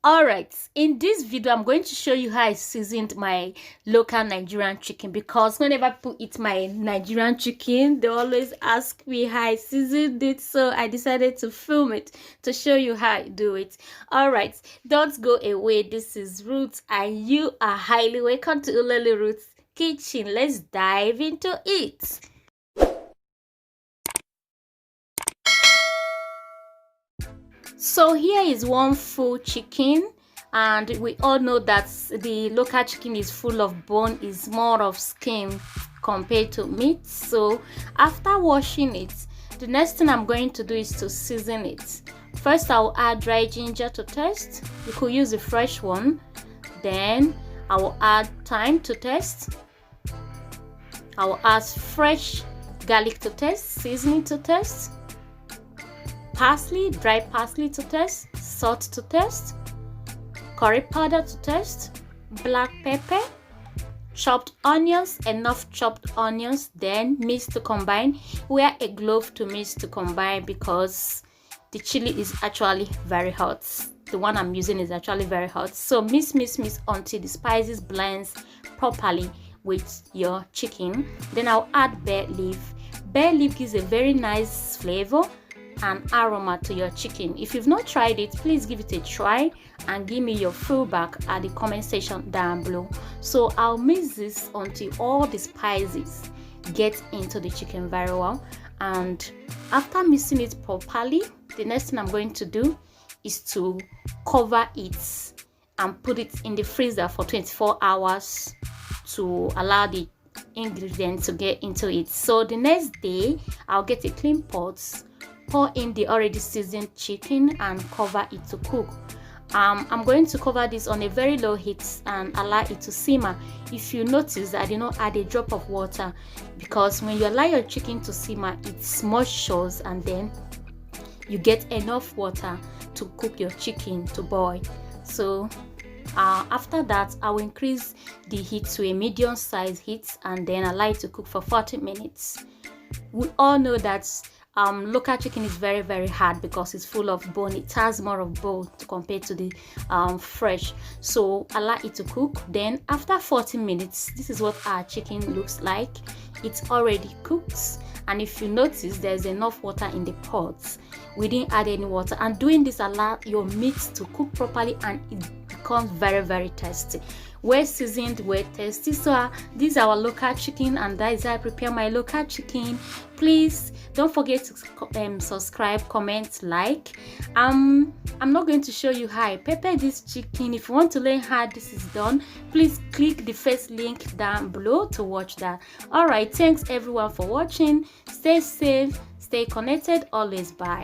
All right, in this video I'm going to show you how I seasoned my local Nigerian chicken, because whenever people eat my Nigerian chicken they always ask me how I seasoned it, so I decided to film it to show you how I do it. All right, don't go away. This is Ruth and you are highly welcome to Ulele Ruth's kitchen. Let's dive into it. So here is one full chicken, and we all know that the local chicken is full of bone, is more of skin compared to meat. So after washing it, the next thing I'm going to do is to season it. First I'll add dry ginger to taste. You could use a fresh one. Then I will add thyme to taste. I will add fresh garlic to taste, seasoning to taste, parsley, dry parsley to taste, salt to taste, curry powder to taste, black pepper, chopped onions, enough chopped onions, then mix to combine. Wear a glove to mix to combine because the chili is actually very hot. The one I'm using is actually very hot. So mix until the spices blends properly with your chicken. Then I'll add bay leaf. Bay leaf gives a very nice flavor and aroma to your chicken. If you've not tried it, please give it a try and give me your feedback at the comment section down below. So I'll mix this until all the spices get into the chicken very well. And after mixing it properly, the next thing I'm going to do is to cover it and put it in the freezer for 24 hours to allow the ingredients to get into it. So the next day I'll get a clean pot, pour in the already seasoned chicken and cover it to cook. I'm going to cover this on a very low heat and allow it to simmer. If you notice, I did not add a drop of water, because when you allow your chicken to simmer, it moistures and then you get enough water to cook your chicken to boil. So after that, I will increase the heat to a medium size heat and then allow it to cook for 40 minutes. We all know that local chicken is very hard because it's full of bone. It has more of bone compared to the fresh. So allow it to cook. Then after 40 minutes, this is what our chicken looks like. It's already cooked, and if you notice, there's enough water in the pot. We didn't add any water, and doing this allow your meat to cook properly and it becomes very tasty. Well seasoned, well tasty. So these are our local chicken, and that is how I prepare my local chicken. Please don't forget to subscribe, comment, like. I'm not going to show you how I prepare this chicken. If you want to learn how this is done, please click the first link down below to watch that. All right, thanks everyone for watching. Stay safe, stay connected, always. Bye.